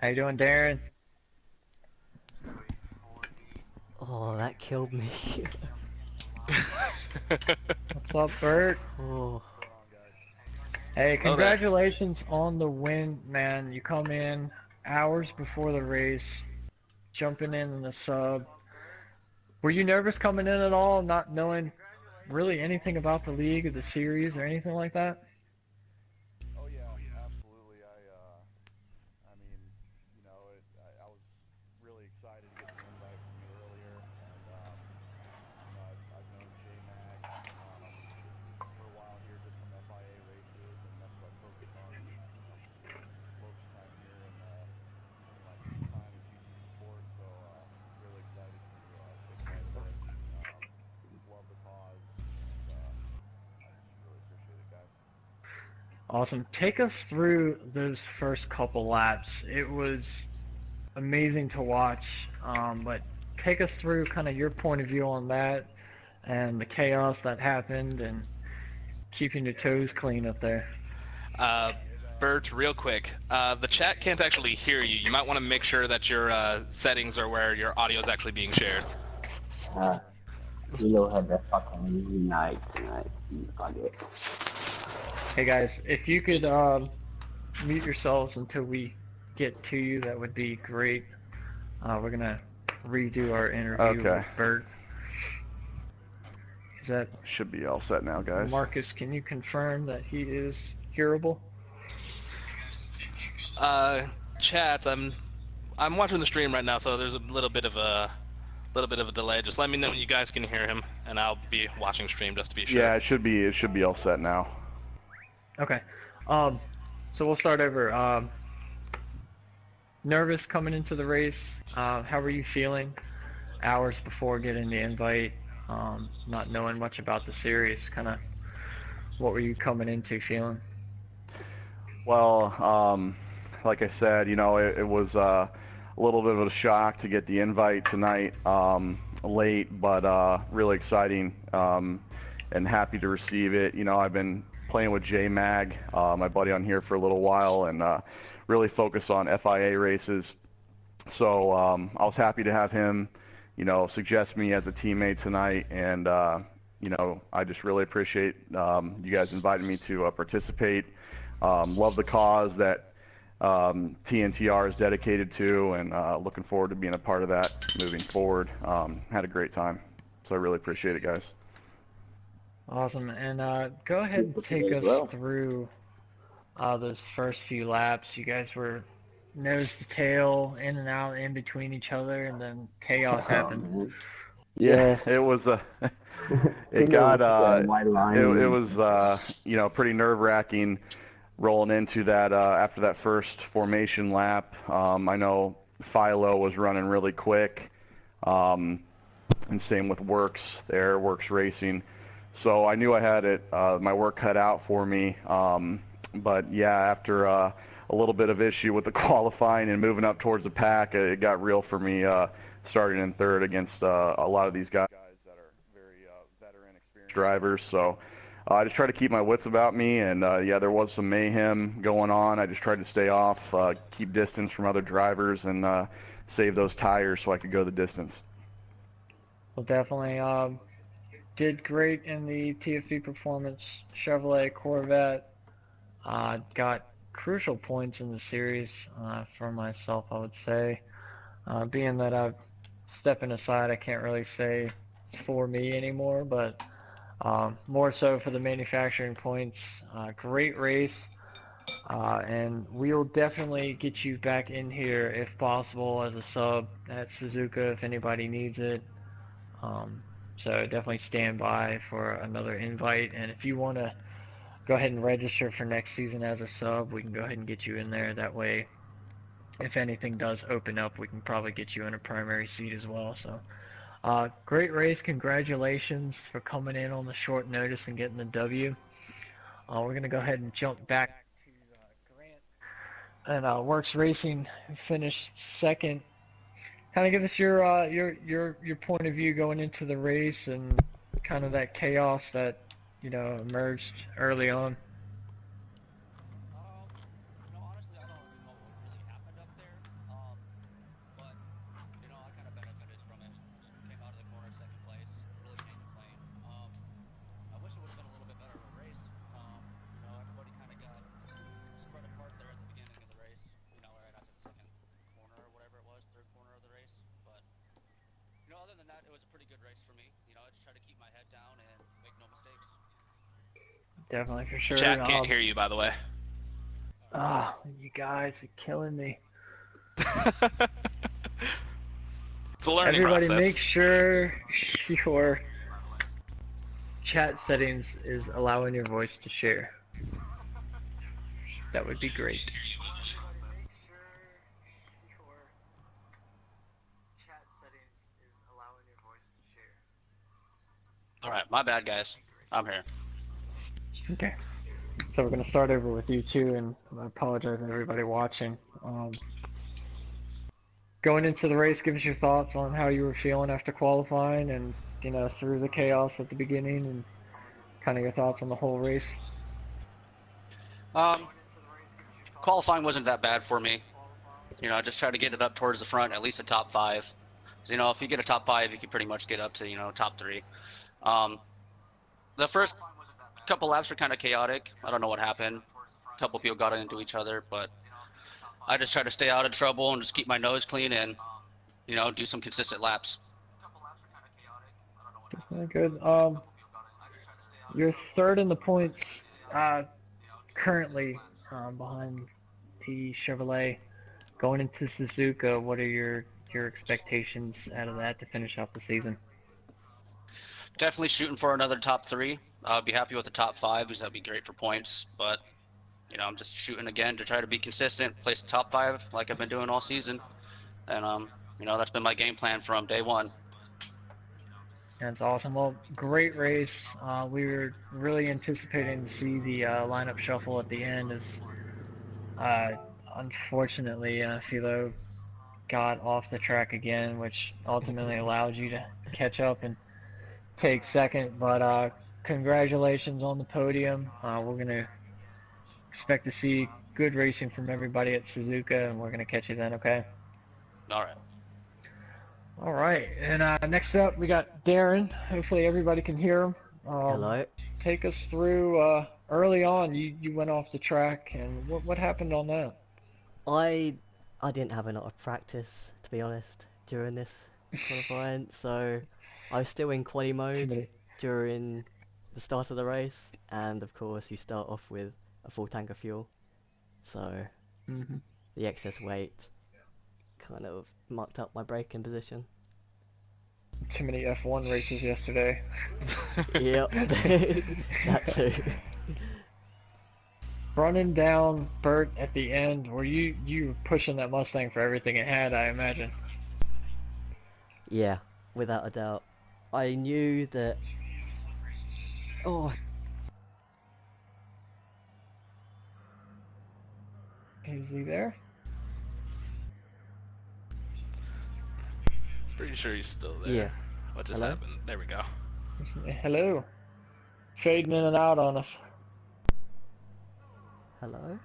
How you doing, Darren? Oh, that killed me. What's up, Bert? Oh, Hey, Hello there. congratulations on the win, man. You come in hours before the race, jumping in the sub. Were you nervous coming in at all, not knowing really anything about the league or the series or anything like that? Oh yeah, absolutely. I mean, I was really excited to get the invite from you earlier, and I've known J Mag for a while here, just from FIA races, and that's what I focus on, most of the time here in my free time in GT support. So really excited to take part in this. Love the cause, and I just really appreciate it, guys. Awesome. Take us through those first couple laps. It was amazing to watch, but take us through kind of your point of view on that and the chaos that happened and keeping your toes clean up there. Uh, It Bert, real quick. The chat can't actually hear you. You might want to make sure that your settings are where your audio is actually being shared. Uh, Filo had a fucking night tonight. Fuck it. Hey guys, if you could mute yourselves until we get to you, that would be great. We're gonna redo our interview Okay. with Bert. Is that Should be all set now, guys. Marcus? Can you confirm that he is hearable? Chat, I'm watching the stream right now, so there's a little bit of a delay. Just let me know when you guys can hear him, and I'll be watching stream just to be sure. Yeah, it should be all set now. Okay. Um, so we'll start over. Nervous coming into the race. How were you feeling hours before getting the invite? Not knowing much about the series, kind of what were you coming into feeling? Well, like I said, it was a little bit of a shock to get the invite tonight, late, but really exciting, and happy to receive it. I've been playing with J Mag, my buddy on here, for a little while, and really focused on FIA races. So I was happy to have him, suggest me as a teammate tonight, and I just really appreciate you guys inviting me to participate. Love the cause that TNTR is dedicated to, and looking forward to being a part of that moving forward. Had a great time, so I really appreciate it, guys. Awesome. And go ahead You and for take today as us well. through those first few laps. You guys were nose to tail, in and out, in between each other, and then chaos Oh happened. man. Yeah, Yeah. it was it Filo got was white it lining. was pretty nerve-wracking rolling into that after that first formation lap. I know Filo was running really quick, um, and same with Works Racing. So I knew I had my work cut out for me. But yeah, after a little bit of issue with the qualifying and moving up towards the pack, it got real for me, starting in third against a lot of these guys that are very veteran, experienced drivers. So I just tried to keep my wits about me, and yeah, there was some mayhem going on. I just tried to stay off, keep distance from other drivers, and save those tires so I could go the distance. Well, definitely did great in the TFV Performance Chevrolet Corvette. Got crucial points in the series for myself, I would say. Being that I'm stepping aside, I can't really say it's for me anymore, but more so for the manufacturing points. Great race, and we'll definitely get you back in here if possible as a sub at Suzuka if anybody needs it. Um, so definitely stand by for another invite, and if you want to go ahead and register for next season as a sub, we can go ahead and get you in there. That way, if anything does open up, we can probably get you in a primary seat as well. So, great race. Congratulations for coming in on the short notice and getting the W. We're going to go ahead and jump back to Grant. And Works Racing finished second. Kind of give us your point of view going into the race and kind of that chaos that emerged early on. Honestly, I don't even know what really happened up there. than that, it was a pretty good race for me. You know, I just tried to keep my head down and make no mistakes. Definitely for sure. Chat can't hear you, by the way. You guys are killing me. It's a learning Everybody process. make sure your chat settings is allowing your voice to share. That would be great. All right, my bad, guys. I'm here. Okay. So we're going to start over with you too, and I apologize to everybody watching. Going into the race, give us your thoughts on how you were feeling after qualifying and, through the chaos at the beginning and kind of your thoughts on the whole race. Qualifying wasn't that bad for me. You know, I just tried to get it up towards the front, at least a top 5. You know, if you get a top 5, you can pretty much get up to, top 3. The first couple laps were kind of chaotic. I don't know what happened. A couple people got into each other, but I just tried to stay out of trouble and just keep my nose clean and, do some consistent laps. Good. You're third in the points currently behind the Chevrolet. Going into Suzuka, what are your expectations out of that to finish off the season? Definitely shooting for another top 3. I'd be happy with the top 5 because that'd be great for points. But, I'm just shooting again to try to be consistent, place the top 5 like I've been doing all season. And, that's been my game plan from day one. That's awesome. Well, great race. We were really anticipating to see the lineup shuffle at the end as unfortunately Filo got off the track again, which ultimately allowed you to catch up and take second. But congratulations on the podium. We're going to expect to see good racing from everybody at Suzuka, and we're going to catch you then, okay? All right. All right, and next up we got Darren. Hopefully everybody can hear him. Hello. Take us through early on. You went off the track, and what happened on that? I didn't have a lot of practice, to be honest, during this qualifying, so I was still in quali mode during the start of the race, and of course you start off with a full tank of fuel, so the excess weight kind of mucked up my braking position. Too many F1 races yesterday. Yep, that too. Running down Bert at the end, were you pushing that Mustang for everything it had, I imagine? Yeah, without a doubt. I knew that... Oh, is he there? Pretty sure he's still there. yeah. What just Hello? happened? There we go. Hello. Fading in and out on us. Hello?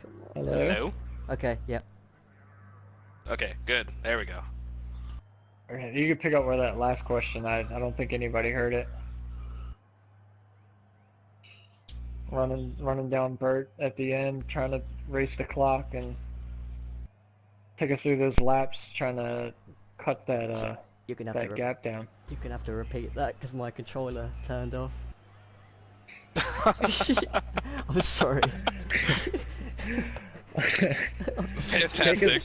Come on. Hello. Hello? Okay, yeah. Okay, good. There we go. Okay, you can pick up where that last question. I don't think anybody heard it. Running down Bert at the end, trying to race the clock and take us through those laps, trying to cut that You're gonna have that gap down. You're gonna have to repeat that because my controller turned off. I'm sorry. Fantastic.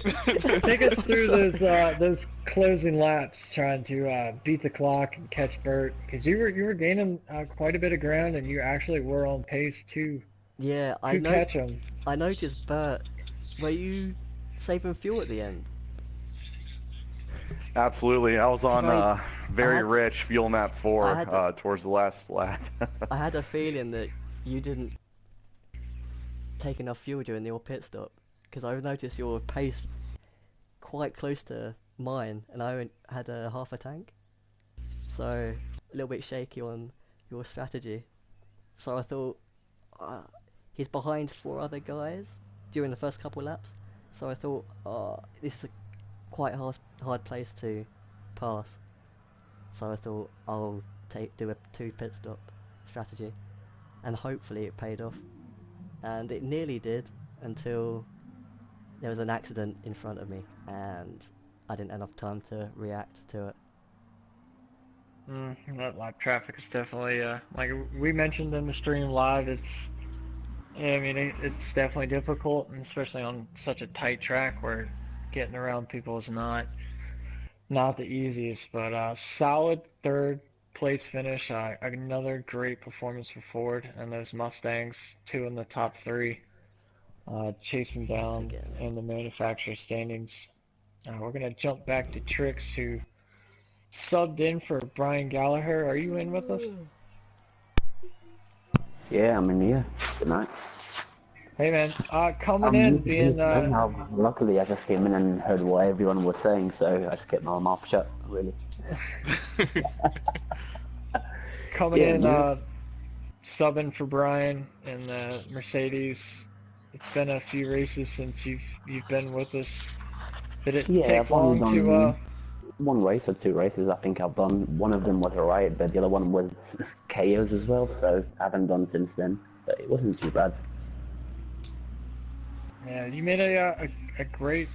Take us through those closing laps, trying to beat the clock and catch Bert, because you were gaining quite a bit of ground, and you actually were on pace to catch him. I noticed, Bert, were you saving fuel at the end? Absolutely. I was on very had- rich fuel map 4 I had- towards the last lap. I had a feeling that you didn't take enough fuel during your pit stop, because I noticed your pace quite close to mine, and I had a half a tank, so a little bit shaky on your strategy. So I thought he's behind 4 other guys during the first couple laps, so I thought this is a quite hard place to pass. So I thought I'll do a 2 pit stop strategy, and hopefully it paid off. And it nearly did until there was an accident in front of me, and I didn't have enough time to react to it. That live traffic is definitely like we mentioned in the stream live. I mean, it's definitely difficult, and especially on such a tight track where getting around people is not the easiest. But solid third place finish. Another great performance for Ford and those Mustangs, two in the top three, chasing Once down again. in the manufacturer standings. We're gonna jump back to Trix, who subbed in for Brian Gallagher. Are you in with us? Yeah, I'm in here tonight. Hey man, coming in, being Luckily, I just came in and heard what everyone was saying, so I just kept my mouth shut, really. coming Yeah, in, man. subbing for Brian in the Mercedes. It's been a few races since you've been with us. Did it Yeah, take I've only long to done one race or two races. I think I've done. One of them was alright, but the other one was chaos as well, so I haven't done since then. But it wasn't too bad. Yeah, you made a great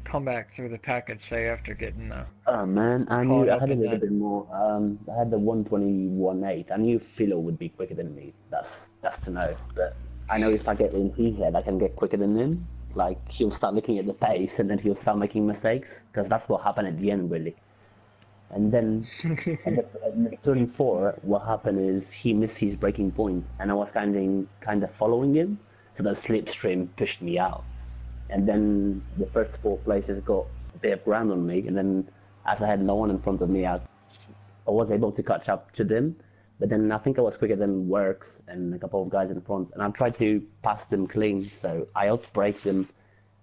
comeback through the pack, I'd say, after getting Oh man, I caught knew I up had a in little that. bit more. I had the 121.8. I knew Filo would be quicker than me. That's to know. But I know if I get in his head, I can get quicker than him. Like he'll start looking at the pace, and then he'll start making mistakes because that's what happened at the end, really. And then at turn four, what happened is he missed his braking point, and I was kind of following him, so the slipstream pushed me out. And then the first four places got a bit of ground on me, and then as I had no one in front of me, I was able to catch up to them. But then I think I was quicker than Works and a couple of guys in front, and I tried to pass them clean, so I outbraked them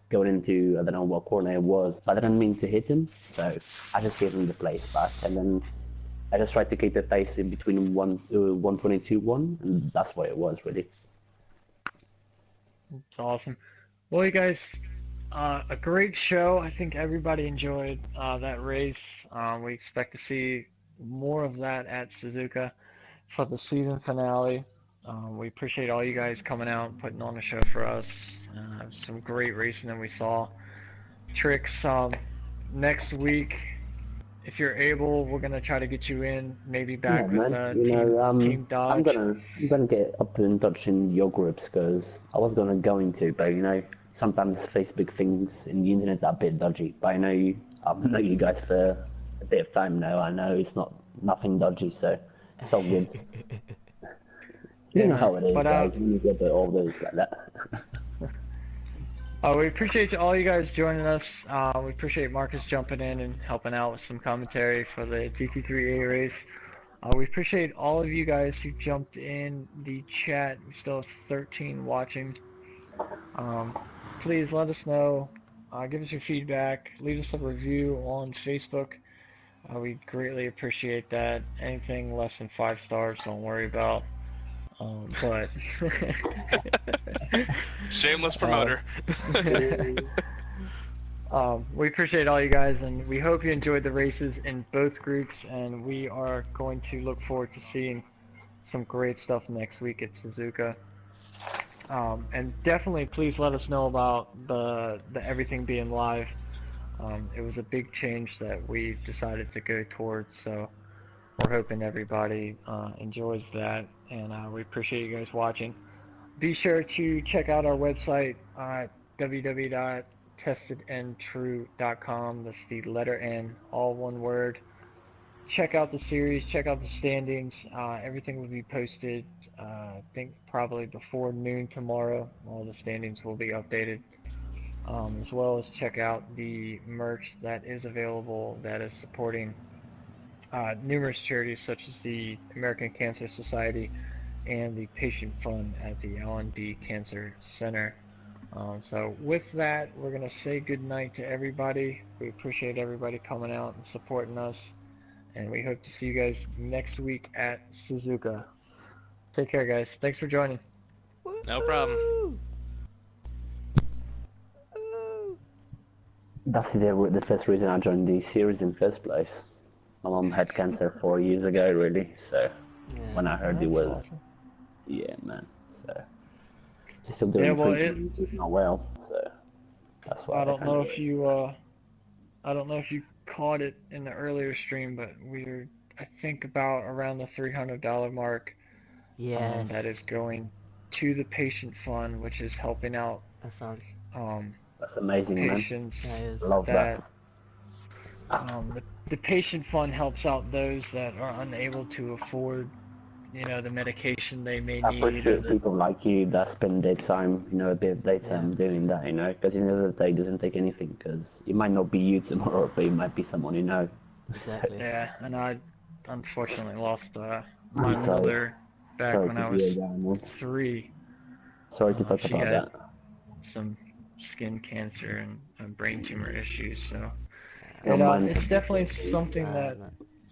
going into I don't know what corner it was, but I didn't mean to hit him, so I just gave him the place back, and then I just tried to keep the pace in between 122 1, and that's what it was really. It's awesome. Well, you guys, a great show. I think everybody enjoyed that race. We expect to see more of that at Suzuka for the season finale. We appreciate all you guys coming out and putting on a show for us. Some great racing that we saw. Tricks, next week, if you're able, we're gonna try to get you in, maybe Yeah, back with man. Team I'm Dodge. gonna get up in touch in your groups because I was gonna go into, but sometimes Facebook things in the internet are a bit dodgy. But I've known you guys for a bit of time now. I know it's not nothing dodgy, so it's all good. You Yeah, know man. how it is, But guys. When you get the orders like that. we appreciate all you guys joining us. We appreciate Marcus jumping in and helping out with some commentary for the GT3A race. We appreciate all of you guys who jumped in the chat. We still have 13 watching. Please let us know. Give us your feedback. Leave us a review on Facebook. We greatly appreciate that. Anything less than 5 stars, don't worry about. But Shameless uh, promoter. we appreciate all you guys, and we hope you enjoyed the races in both groups. And we are going to look forward to seeing some great stuff next week at Suzuka. And definitely, please let us know about the everything being live. It was a big change that we decided to go towards, so we're hoping everybody enjoys that, and we appreciate you guys watching. Be sure to check out our website at www.testedandtrue.com. That's the letter N, all one word. Check out the series, check out the standings. Everything will be posted, I think probably before noon tomorrow. All the standings will be updated, as well as check out the merch that is available that is supporting numerous charities such as the American Cancer Society and the Patient Fund at the Allen B. Cancer Center. So with that, we're going to say goodnight to everybody. We appreciate everybody coming out and supporting us. And we hope to see you guys next week at Suzuka. Take care, guys. Thanks for joining. No problem. That's the first reason I joined the series in first place. My mom had cancer 4 years ago, really. So Yeah. when I heard it That's was, awesome. yeah, man. So she's still Yeah, doing well, treatment. She's not well, so that's why I I don't kind know of if wait. you, I don't know if you caught it in the earlier stream, but we're I think about around the $300 mark. Yes. That is going to the patient fund, which is helping out That sounds. um, That's amazing, man. patients That is. Love that. the patient fund helps out those that are unable to afford, the medication they may I need, or appreciate people like you that spend their time, a bit of their time doing that, because at the end of the day, it doesn't take anything, because it might not be you tomorrow, but it might be someone you know. Exactly. yeah. And I unfortunately lost my I'm sorry. mother back Sorry when to I hear was that, man. 3. Sorry to talk She about had that. some skin cancer and brain tumor issues, so Don't mind it's definitely something Uh, that no.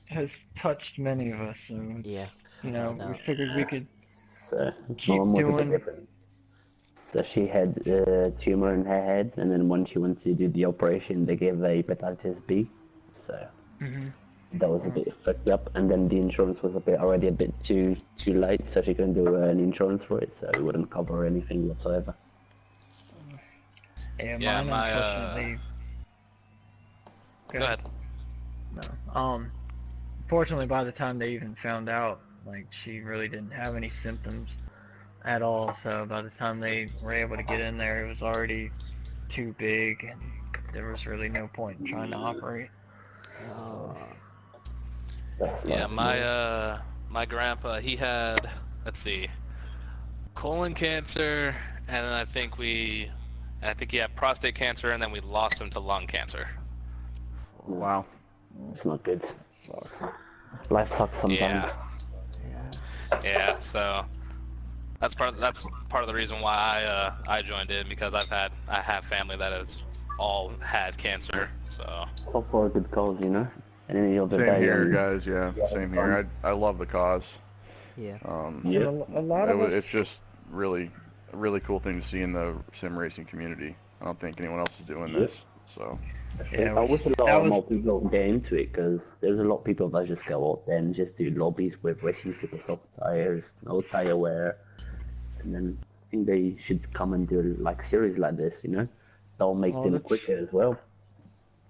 has touched many of us. So it's, Yeah. No we doubt. figured we could So, my keep mom was a bit doing. different. So she had a tumor in her head, and then when she went to do the operation, they gave her hepatitis B. So Hmm. that was a bit fucked up, and then the insurance was already a bit too late, so she couldn't do an insurance for it, so it wouldn't cover anything whatsoever. Yeah, Yeah, mine my unfortunately. Go ahead. No. Fortunately, by the time they even found out, like she really didn't have any symptoms at all. So by the time they were able to get in there, it was already too big, and there was really no point in trying to operate. So. Oh. That's Yeah, life, my man. my grandpa, he had, let's see, colon cancer, and then I think he had prostate cancer, and then we lost him to lung cancer. Wow. It's not good. That sucks. Life sucks sometimes. Yeah, Yeah. yeah. So that's part of the reason why I joined in, because I have family that has all had cancer. So So for a good cause, And any other Same day, here, guys. Yeah, yeah, same here. I love the cause. Yeah. And yeah. a lot of us. It's just really a really cool thing to see in the sim racing community. I don't think anyone else is doing Yep. this. So Yeah, I wish a that lot was. more people get into it because there's a lot of people that just go out there and just do lobbies with racing super soft tires, no tire wear, and then I think they should come and do like series like this, That'll make Well, them that's. quicker as well.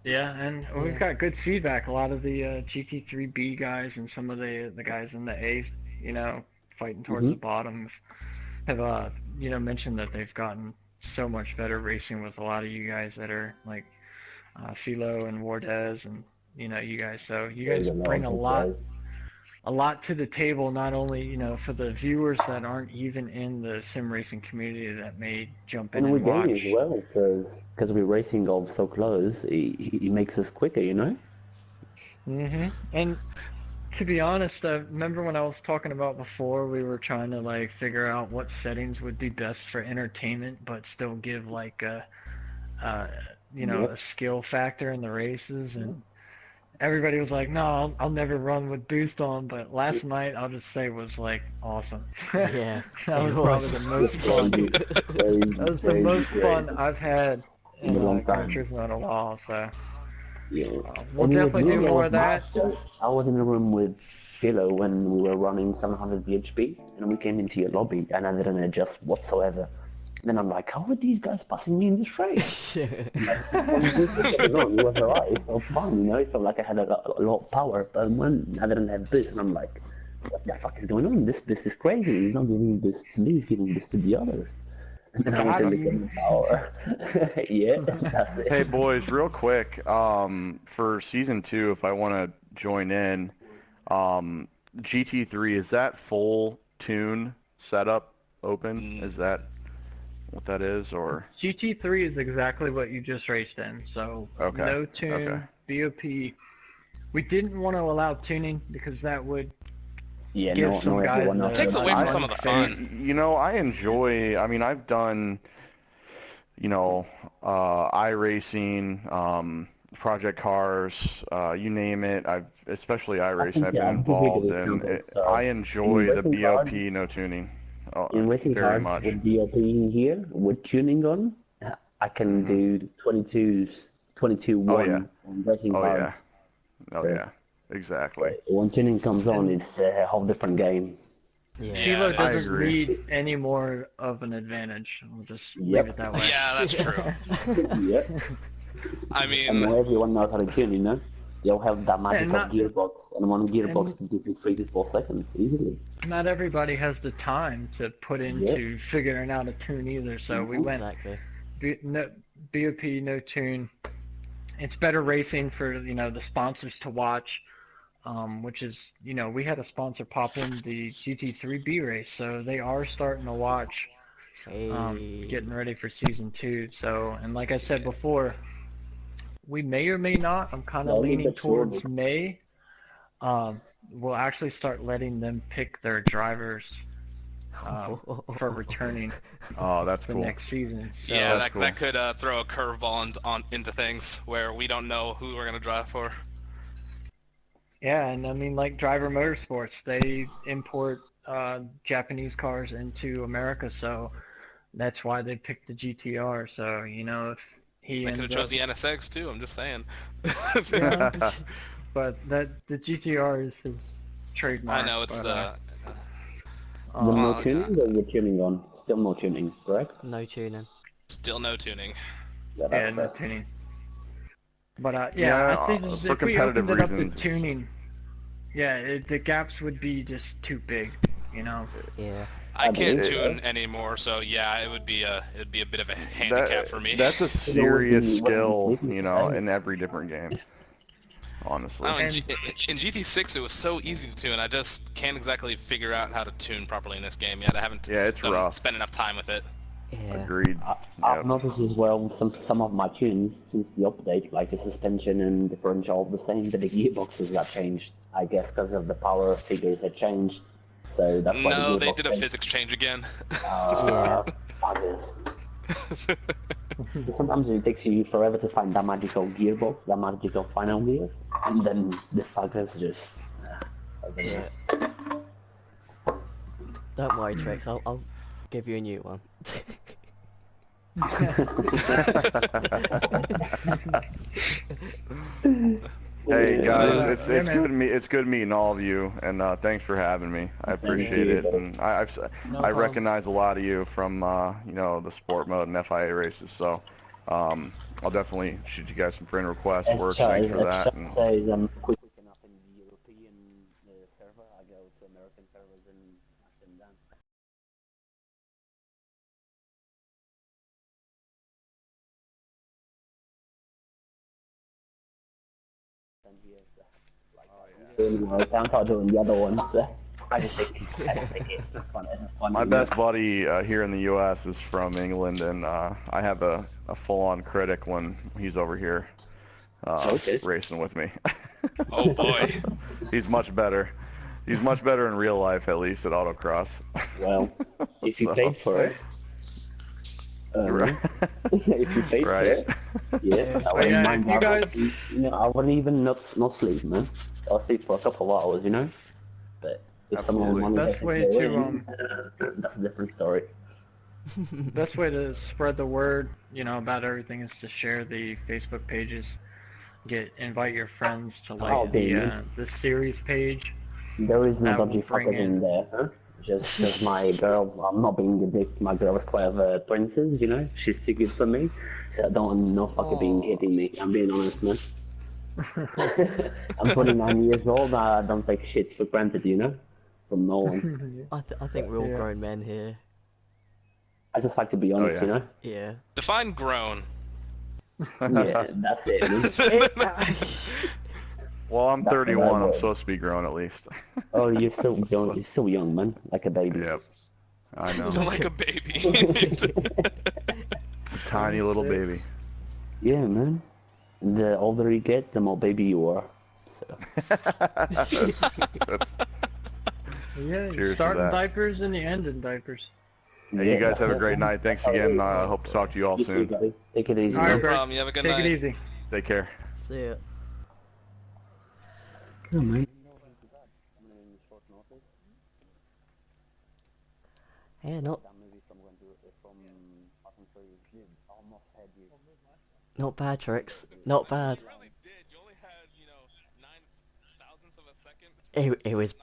Yeah, and we've Yeah. got good feedback. A lot of the GT3B guys and some of the guys in the A, fighting towards Hmm. the bottom have mentioned that they've gotten so much better racing with a lot of you guys that are like Filo and Wardez and you guys. So you There's guys a lot bring of good guys. a lot to the table, not only for the viewers that aren't even in the sim racing community that may jump in And we and gain as watch. well because we're racing off so close, it makes us quicker. And to be honest, I remember when I was talking about before, we were trying to like figure out what settings would be best for entertainment, but still give like uh, a Yep. skill factor in the races. And everybody was like, "No, I'll never run with boost on." But last night, I'll just say was like awesome. Yeah. That It was probably was. the It's most fun. crazy, crazy, That was the crazy, most fun crazy I've had in in a long Gran time. Turismo in a while. So Yeah. we'll And it was definitely me do that more was of that. I was in a room with Filo when we were running 700 BHP, and we came into your lobby, and I didn't adjust whatsoever. And then I'm like, how are these guys passing me in this race? Like, when this was going on, it was alright. It felt fun, It felt like I had a lot of power. But when I didn't have this, and I'm like, what the fuck is going on? This is crazy. He's not giving this to me. He's giving this to the others. And then I went to Got look at him. the power. Yeah, that's hey it. boys, real quick, for season 2, if I want to join in, um, GT3, is that full tune setup open? Is that what that is, or GT3 is exactly what you just raced in. So okay, no okay. tune, BOP. We didn't want to allow tuning because that would Yeah, give no, some guys everyone else. takes away from some of the unfair. fun. I enjoy. I mean, I've done, iRacing, project cars, you name it. Especially I iRacing, think I've yeah, been I'll give you a involved good in. example. I So in enjoy the racing cards, BOP no tuning, in racing very cards much. with DOP here with tuning on, I can Hmm. do 22s, 22 Oh yeah. 1 on racing Oh cards. yeah. Oh So yeah. Exactly. when tuning comes on, And it's a whole different game. Yeah. Philo Yeah, it I is. doesn't agree. need any more of an advantage. We'll just leave it Yep. that way. Yeah, that's true. Yep. I And mean, now everyone knows how to tune, You'll have that magical not- gearbox, and one gearbox and- can give you 3 to 4 seconds easily. Not everybody has the time to put into figuring out a tune either. So we went Exactly. BOP, no tune. It's better racing for the sponsors to watch, which is we had a sponsor pop in the GT3 B race, so they are starting to watch, Hey. getting ready for season 2. So, and like I said before, we may or may not. I'm kind of Slowly leaning but surely. towards May. We'll actually start letting them pick their drivers for returning Oh, that's for cool. next season. So, Yeah, that's that could throw a curveball into things where we don't know who we're gonna drive for. yeah, and I mean, like Driver Motorsports, they import Japanese cars into America, so that's why they picked the GTR. So, if he They could have ends chose up, the NSX too. I'm just saying. yeah, but the GTR is his trademark. I know it's but, The no Oh, tuning, God. or you're tuning on? Still no tuning, correct? No tuning. Still no tuning. Yeah, yeah, that's no fair. tuning. But Yeah, I think for if we competitive opened it up to reasons. tuning, yeah, the gaps would be just too big. Yeah. I can't believe it. tune anymore, so yeah, it would be a bit of a handicap for me. That's a would serious be skill, sleeping in days. every different game. Honestly. Oh, And- in GT6 it was so easy to tune. I just can't exactly figure out how to tune properly in this game yet. I haven't Yeah, it's rough. spent enough time with it. Yeah. Agreed. I've Yep. noticed as well some of my tunes since the update, like the suspension and differential, all the same, but the gearboxes got changed. I guess because of the power figures had changed, so that's why No, the they gearbox did a changed. physics change again. Yeah. I guess. Sometimes it takes you forever to find that magical gearbox, that magical final gear, and then the fuckers just. I don't know. Yeah. Don't worry, Trix. I'll give you a new one. Hey guys, Yeah, it's man. it's good meeting all of you, and thanks for having me. I Same appreciate here, it, buddy. and No I problem. recognize a lot of you from the sport mode and FIA races. So I'll definitely shoot you guys some friend requests. Works, thanks for that. Chuck And says, I'm quick enough in the European server. I go to American servers and smash them down. And here, I'm not doing the other ones. I just think it's fun. It's fun. my best buddy here in the U.S. is from England, and I have a full-on critic when he's over here Okay. racing with me. Oh boy. He's much better. He's much better in real life, at least at autocross. Well, if you So- paid for it. Right. If you paid Right. for it, yeah, I But wouldn't yeah, mind. if you guys, I wouldn't even not sleep, man. I'll sleep for a couple of hours, But if someone Absolutely. wanted Best to way go to, in, that's a different story. best way to spread the word, about everything is to share the Facebook pages. Invite your friends to like Oh, baby. the series page. There is no That will dodgy bring fuckers in in- there, huh? Just my girl. I'm not being a dick. My girl is quite of a princess, She's too good for me, so I don't want no fucker being hitting me. I'm being honest, man. I'm 29 years old. I don't take shit for granted, from no one. I think we're all Yeah. grown men here. I just like to be honest, yeah. Yeah. Define grown. Yeah, that's it. Man. Well, I'm That's the 31. right I'm word. supposed to be grown at least. Oh, you're still young. You're still young, man. Like a baby. Yep. I know. Like a baby. Tiny little 26. baby. Yeah, man. The older you get, the more baby you are. So. Yeah, Cheers you to start in that. diapers and you end in diapers. Hey, you guys that's have a it, great man. night. Thanks That's how again. it I is. hope to talk to you all You too, soon. buddy. Take it easy. All No right, man. Bert. problem. You have a good Take night. it easy. Take care. See ya. Yeah, man. Yeah, not bad, Trix. Not bad. Really did. You only had, 9 thousandths of a second. It was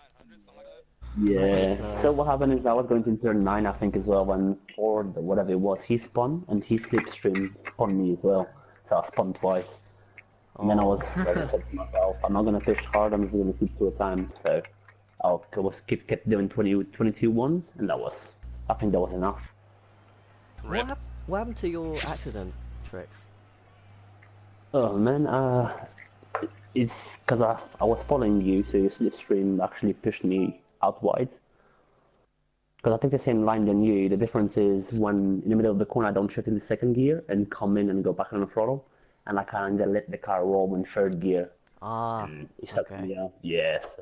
Yeah. So what happened is I was going to turn 9, I think, as well, when Ford, whatever it was, he spun, and he slipstream spun me as well. So I spun twice. And then Oh, I just said to myself, I'm not going to push hard, I'm just going to keep to a time. So kept doing 22 ones, and I think that was enough. Rip. what happened to your accident, Trix? Oh man, it's because I was following you, so your slipstream actually pushed me out wide. Because I take the same line than you. The difference is when in the middle of the corner, I don't shift into second gear and come in and go back on the throttle, and I kind of let the car roll in third gear. Ah, It sucked okay. me out. Yes.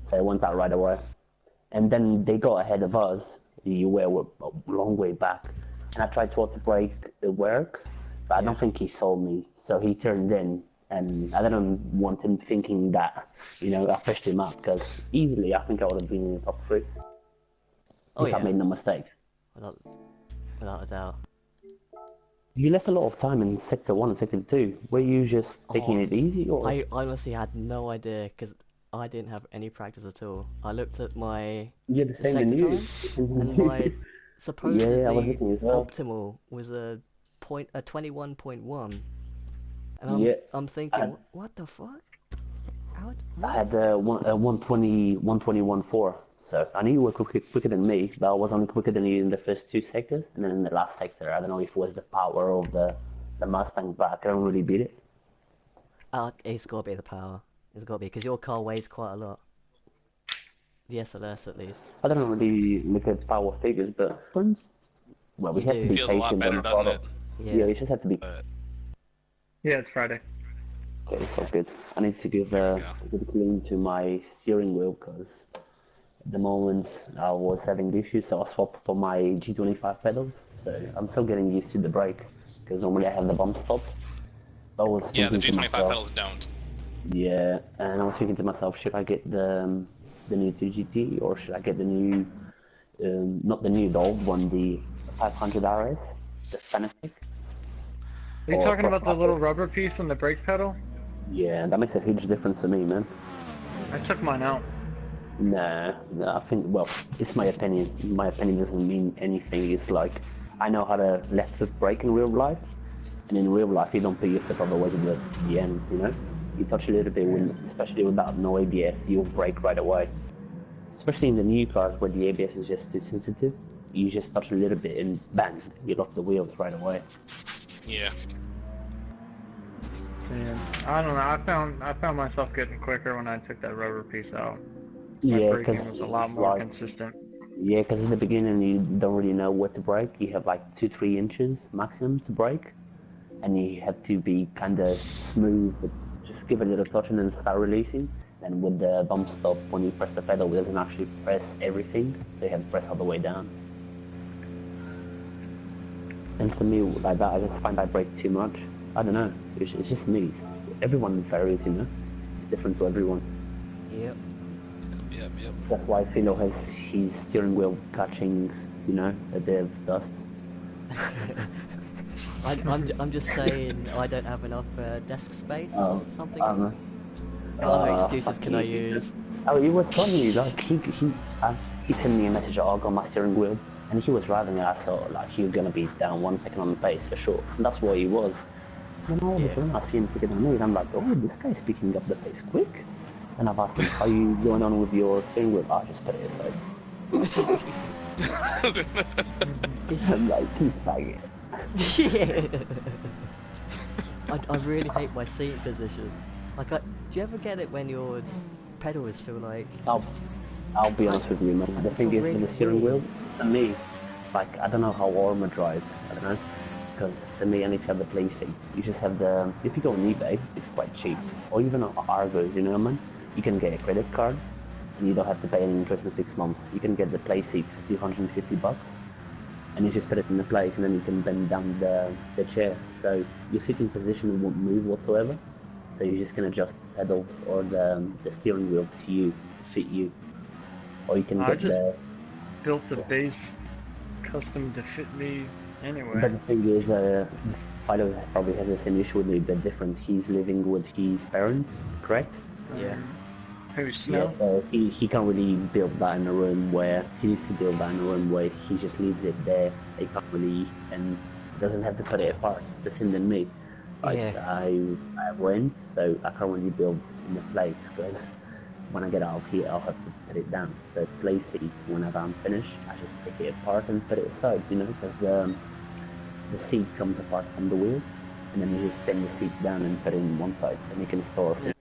So I went out right away. And then they got ahead of us. You were a long way back. And I tried to auto brake, it works, but I Yeah. don't think he saw me. So he turned in, and I didn't want him thinking that, I pushed him up, because easily I think I would have been in the top three Oh if I yeah, made no mistakes. without a doubt. You left a lot of time in sector 1 and sector 2. Were you just taking Oh, it easy, or? I honestly had no idea because I didn't have any practice at all. I looked at my You're the same than sector you. times, and my Yeah, I was supposedly looking as well. optimal was a 21.1, and Yeah, I'm I thinking, had, what the fuck? I What? had 120.4. So I knew you were quicker than me, but I was only quicker than you in the first two sectors, and then in the last sector, I don't know if it was the power of the Mustang, but I couldn't really beat it. It's got to be the power. It's got to be because your car weighs quite a lot. The SLS at least. I don't really look at power figures, but well, we You have to do. be Feels a lot patient on better, the doesn't throttle. it? Yeah, Yeah. you just have to be. But Yeah, it's Friday. Okay, so good. I need to give there we a go. good clean to my steering wheel because at the moment I was having issues, so I swapped for my G25 pedals. So I'm still getting used to the brake because normally I have the bump stop. I was Yeah, the thinking to G25 myself, pedals don't. yeah, and I was thinking to myself, should I get the new 2GT or should I get the new, not the new, the old one, the 500 RS, the Fanatic, Are you or talking about the little Crossmaster? rubber piece on the brake pedal? Yeah, that makes a huge difference to me, man. I took mine out. Nah, I think, well, it's my opinion. My opinion doesn't mean anything. It's like, I know how to left foot brake in real life, and in real life you don't put your foot all the way to the end, you know? You touch a little bit, especially without no ABS, you'll brake right away. Especially in the new cars where the ABS is just too sensitive, you just touch a little bit and bang, you lock the wheels right away. Yeah. And I don't know. I found myself getting quicker when I took that rubber piece out. My Yeah, braking because was a lot it's more like, consistent. yeah, because in the beginning you don't really know what to brake. You have like 2-3 inches maximum to brake, and you have to be kind of smooth, but just give it a little touch and then start releasing. And with the bump stop, when you press the pedal, it doesn't actually press everything, so you have to press all the way down. And for me, like that, I just find I brake too much. I don't know. It's just me. Everyone varies, you know. It's different to everyone. Yep. Yep. That's why Filo has his steering wheel catching, a bit of dust. I'm just saying I don't have enough desk space or Oh, something. um, What other excuses fuck can I you. use? Oh, it was funny. Like he sent me a message. Oh, I got my steering wheel, and he was driving, and I thought like he was gonna be down 1 second on the pace for sure. And that's what he was. And then all of a Yeah. sudden, I see him quicker than me, and I'm like, oh, this guy's picking up the pace quick. And I've asked him, how you going on with your steering wheel? I just put it aside. I'm like, he's faggot. Yeah. I really hate my seat position. Do you ever get it when your pedals feel like? I'll be honest with you, man. The thing is, really with the steering weird. wheel, to me, like, I don't know how Armor drives. I don't know. Because to me, I need to have the play seat. You just have if you go on eBay, it's quite cheap. Or even on Argos, you know, man. You can get a credit card, and you don't have to pay any interest in 6 months. You can get the play seat for $250, and you just put it in the place, and then you can bend down the chair. So your sitting position won't move whatsoever. So you just can adjust pedals or the steering wheel to you, to fit you. Or you can I get just built the base custom to fit me anyway. But the thing is, Filo probably has the same issue with me, but different. He's living with his parents, correct? Yeah. Who's Snow? Yeah, so he can't really build that in a room where he needs to build that in a room where he just leaves it there. He can't really and doesn't have to put it apart. The same than me. Yeah. I went, so I can't really build in the place because when I get out of here, I'll have to put it down. So place seats, whenever I'm finished, I just take it apart and put it aside, you know, because the seat comes apart from the wheel, and then you just pin the seat down and put it in one side, and you can store. Yeah.